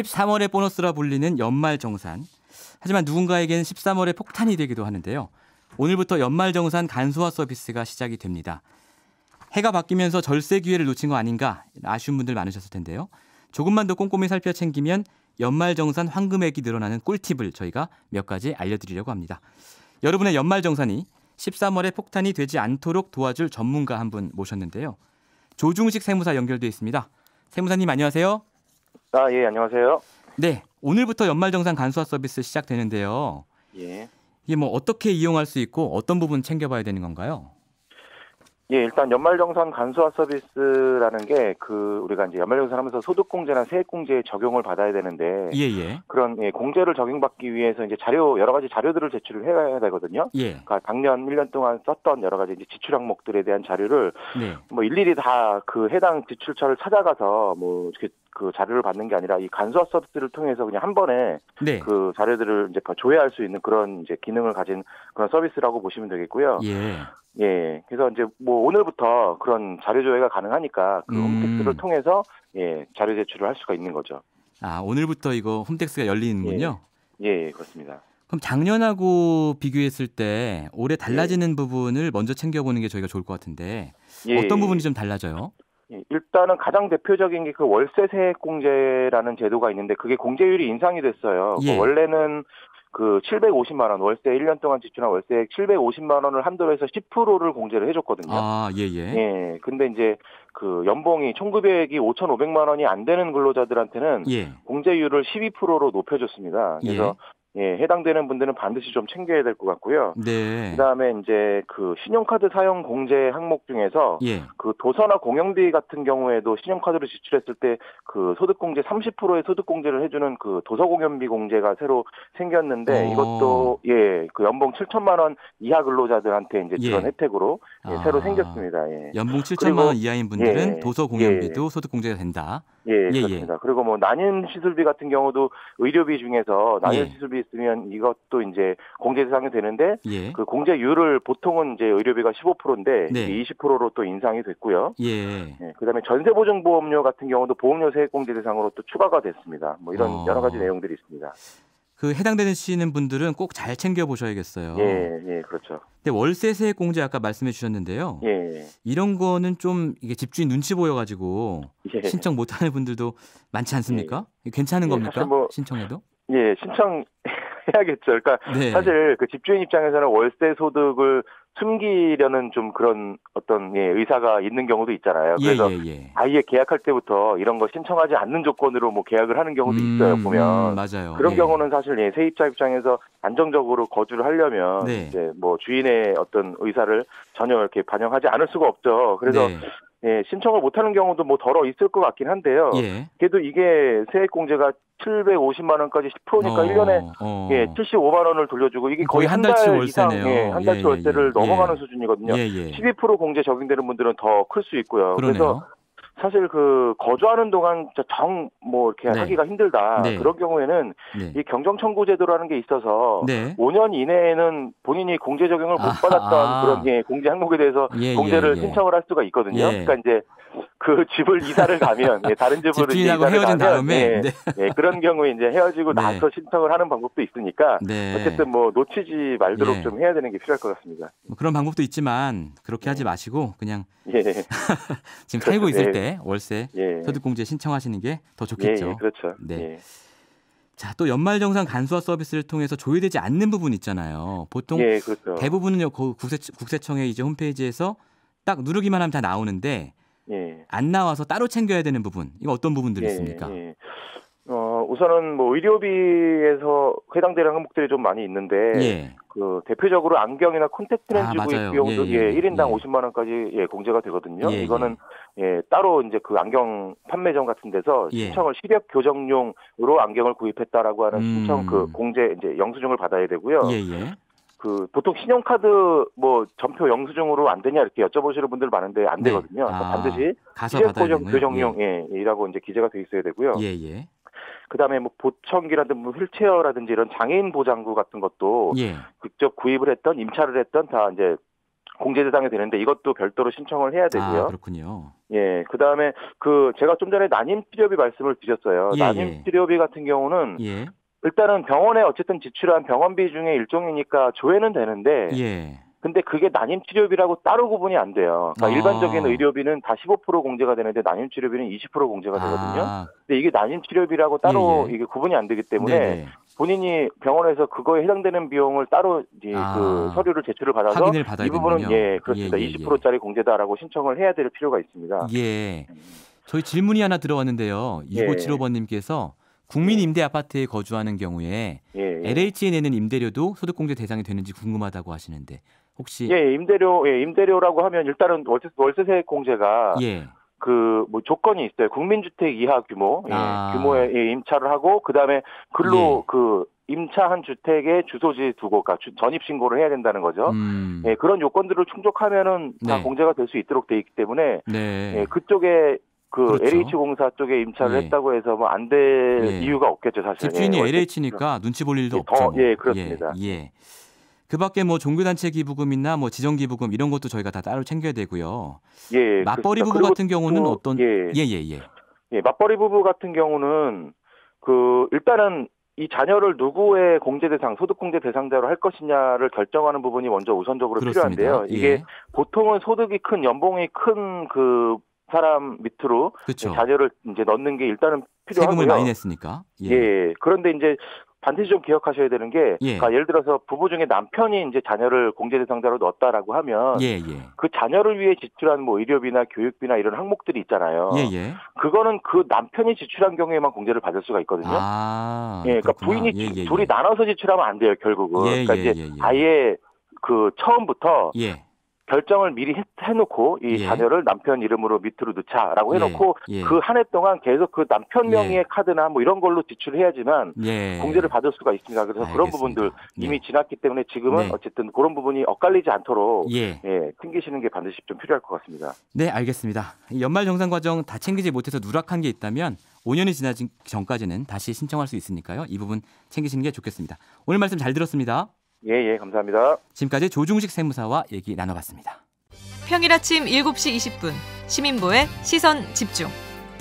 13월의 보너스라 불리는 연말정산. 하지만 누군가에겐 13월의 폭탄이 되기도 하는데요. 오늘부터 연말정산 간소화 서비스가 시작이 됩니다. 해가 바뀌면서 절세 기회를 놓친 거 아닌가 아쉬운 분들 많으셨을 텐데요. 조금만 더 꼼꼼히 살펴 챙기면 연말정산 황금액이 늘어나는 꿀팁을 저희가 몇 가지 알려드리려고 합니다. 여러분의 연말정산이 13월의 폭탄이 되지 않도록 도와줄 전문가 한 분 모셨는데요. 조중식 세무사 연결돼 있습니다. 세무사님 안녕하세요. 예, 안녕하세요. 네, 오늘부터 연말정산 간소화 서비스 시작되는데요. 예. 이게 뭐 어떻게 이용할 수 있고 어떤 부분 챙겨봐야 되는 건가요? 예, 일단 연말정산 간소화 서비스라는 게 우리가 이제 연말정산하면서 소득공제나 세액공제에 적용을 받아야 되는데 그런 공제를 적용받기 위해서 이제 여러 가지 자료들을 제출을 해야 되거든요. 그러니까 작년 1년 동안 썼던 여러 가지 이제 지출 항목들에 대한 자료를 뭐 일일이 다 그 해당 지출처를 찾아가서 뭐 이렇게 그 자료를 받는 게 아니라 이 간소화 서비스를 통해서 그냥 한 번에 그 자료들을 이제 조회할 수 있는 그런 이제 기능을 가진 그런 서비스라고 보시면 되겠고요. 예, 그래서 이제 뭐 오늘부터 그런 자료 조회가 가능하니까 그 홈택스를 통해서 자료 제출을 할 수가 있는 거죠. 아, 오늘부터 이거 홈택스가 열리는군요. 예, 그렇습니다. 그럼 작년하고 비교했을 때 올해 달라지는 부분을 먼저 챙겨보는 게 저희가 좋을 것 같은데 어떤 부분이 좀 달라져요? 일단은 가장 대표적인 게 그 월세 세액공제라는 제도가 있는데 그게 공제율이 인상이 됐어요. 원래는 그 750만 원, 월세 1년 동안 지출한 월세액 750만 원을 한도로 해서 10%를 공제를 해줬거든요. 근데 이제 그 연봉이 1900이 5,500만 원이 안 되는 근로자들한테는 공제율을 12%로 높여줬습니다. 그래서 해당되는 분들은 반드시 좀 챙겨야 될 것 같고요. 그다음에 이제 그 신용카드 사용 공제 항목 중에서 그 도서나 공연비 같은 경우에도 신용카드로 지출했을 때 그 소득공제 30%의 소득공제를 해주는 그 도서 공연비 공제가 새로 생겼는데 이것도 그 연봉 7천만 원 이하 근로자들한테 이제 그런 혜택으로 새로 생겼습니다. 연봉 7천만 원 이하인 분들은 도서 공연비도 소득공제가 된다. 그렇습니다. 그리고 뭐 난임 시술비 같은 경우도 의료비 중에서 난임 시술비 있으면 이것도 이제 공제 대상이 되는데 그 공제율을 보통은 이제 의료비가 15%인데 20%로 또 인상이 됐고요. 그다음에 전세보증보험료 같은 경우도 보험료 세액공제 대상으로 또 추가가 됐습니다. 뭐 이런 여러 가지 내용들이 있습니다. 그 해당되시는 분들은 꼭 잘 챙겨 보셔야겠어요. 그렇죠. 근데 월세 세액 공제 아까 말씀해 주셨는데요. 이런 거는 좀 이게 집주인 눈치 보여가지고 신청 못하는 분들도 많지 않습니까? 괜찮은 겁니까? 신청해도? 신청해야겠죠. 그러니까 사실 그 집주인 입장에서는 월세 소득을 숨기려는 좀 그런 어떤 의사가 있는 경우도 있잖아요. 그래서 아예 계약할 때부터 이런 거 신청하지 않는 조건으로 뭐 계약을 하는 경우도 있어요. 보면 맞아요. 그런 경우는 사실 세입자 입장에서 안정적으로 거주를 하려면 이제 뭐 주인의 어떤 의사를 전혀 이렇게 반영하지 않을 수가 없죠. 그래서 신청을 못하는 경우도 뭐 덜어 있을 것 같긴 한데요. 그래도 이게 세액공제가 750만 원까지 10%니까 1년에 75만 원을 돌려주고 이게 거의 한 달치 월세네요. 한 달치 월세를 넘어가는 수준이거든요. 12% 공제 적용되는 분들은 더 클 수 있고요. 그래서 사실 그 거주하는 동안 뭐 이렇게 하기가 힘들다. 그런 경우에는 이 경정 청구 제도라는 게 있어서 5년 이내에는 본인이 공제 적용을 못 받았던 그런 공제 항목에 대해서 공제를 신청을 할 수가 있거든요. 그러니까 이제 그 집을 이사를 가면 다른 집으로 집주인하고 헤어진 다음에 그런 경우에 이제 헤어지고 나서 신청을 하는 방법도 있으니까 어쨌든 뭐 놓치지 말도록 좀 해야 되는 게 필요할 것 같습니다. 뭐 그런 방법도 있지만 그렇게 하지 마시고 그냥 지금 살고 있을 때 월세 소득공제 신청하시는 게 더 좋겠죠. 그렇죠. 자, 또 연말정산 간소화 서비스를 통해서 조회되지 않는 부분 있잖아요. 보통 대부분은 국세청의 이제 홈페이지에서 딱 누르기만 하면 다 나오는데 안 나와서 따로 챙겨야 되는 부분, 이거 어떤 부분들이 있습니까? 우선은 뭐 의료비에서 해당되는 항목들이 좀 많이 있는데 그 대표적으로 안경이나 콘택트 렌즈 구입 비용도 1인당 50만 원까지 공제가 되거든요. 이거는 따로 이제 그 안경 판매점 같은 데서 신청을 시력 교정용으로 안경을 구입했다라고 하는 신청 그 공제 이제 영수증을 받아야 되고요. 그 보통 신용카드 뭐 전표 영수증으로 안 되냐 이렇게 여쭤보시는 분들 많은데 안 되거든요. 반드시 시력 교정용이라고 이제 기재가 돼 있어야 되고요. 그다음에 뭐 보청기라든지 휠체어라든지 이런 장애인 보장구 같은 것도 직접 구입을 했던 임차를 했던 다 이제 공제 대상이 되는데 이것도 별도로 신청을 해야 되고요. 그렇군요. 예, 그다음에 제가 좀 전에 난임 치료비 말씀을 드렸어요. 난임 치료비 같은 경우는 일단은 병원에 어쨌든 지출한 병원비 중에 일종이니까 조회는 되는데 근데 그게 난임 치료비라고 따로 구분이 안 돼요. 그러니까 일반적인 의료비는 다 15% 공제가 되는데 난임 치료비는 20% 공제가 되거든요. 근데 이게 난임 치료비라고 따로 이게 구분이 안 되기 때문에 본인이 병원에서 그거에 해당되는 비용을 따로 이제 그 서류를 제출을 받아서 확인을 받아야 이 부분은 되는군요. 그렇습니다. 20%짜리 공제다라고 신청을 해야 될 필요가 있습니다. 저희 질문이 하나 들어왔는데요. 6575번님께서 국민 임대 아파트에 거주하는 경우에 LH에 내는 임대료도 소득공제 대상이 되는지 궁금하다고 하시는데 혹시 임대료라고 하면 일단은 월세세 공제가 뭐 조건이 있어요. 국민주택 이하 규모 규모에 임차를 하고 그다음에 근로 임차한 주택에 주소지 두고 전입 신고를 해야 된다는 거죠. 그런 요건들을 충족하면은 다 공제가 될 수 있도록 돼 있기 때문에 그쪽에 그렇죠. LH공사 쪽에 임차를 했다고 해서 뭐 안 될 이유가 없겠죠, 사실. 집주인이 LH니까 눈치 볼 일도 없죠. 그렇습니다. 그 밖에 뭐 종교단체 기부금이나 뭐 지정기부금 이런 것도 저희가 다 따로 챙겨야 되고요. 맞벌이 부부 같은 경우는 어떤? 맞벌이 부부 같은 경우는 일단은 이 자녀를 누구의 공제 대상, 소득 공제 대상자로 할 것이냐를 결정하는 부분이 먼저 우선적으로 필요한데요. 이게 보통은 소득이 큰, 연봉이 큰 사람 밑으로 자녀를 이제 넣는 게 일단은 필요하고요. 세금을 많이 냈으니까. 그런데 이제 반드시 좀 기억하셔야 되는 게, 그러니까 예를 들어서 부부 중에 남편이 이제 자녀를 공제 대상자로 넣었다라고 하면, 그 자녀를 위해 지출한 뭐 의료비나 교육비나 이런 항목들이 있잖아요. 그거는 그 남편이 지출한 경우에만 공제를 받을 수가 있거든요. 그러니까 부인이 둘이 나눠서 지출하면 안 돼요, 결국은. 그러니까 이제 아예 처음부터 결정을 미리 해놓고 이 자녀를 남편 이름으로 밑으로 넣자라고 해놓고 그 한 해 동안 계속 그 남편 명의의 카드나 뭐 이런 걸로 지출해야지만 공제를 받을 수가 있습니다. 그래서 그런 부분들 이미 지났기 때문에 지금은 어쨌든 그런 부분이 엇갈리지 않도록 챙기시는 게 반드시 좀 필요할 것 같습니다. 네, 알겠습니다. 연말 정산 과정 다 챙기지 못해서 누락한 게 있다면 5년이 지나기 전까지는 다시 신청할 수 있으니까요. 이 부분 챙기시는 게 좋겠습니다. 오늘 말씀 잘 들었습니다. 감사합니다. 지금까지 조중식 세무사와 얘기 나눠봤습니다. 평일 아침 7시 20분 시민보의 시선집중.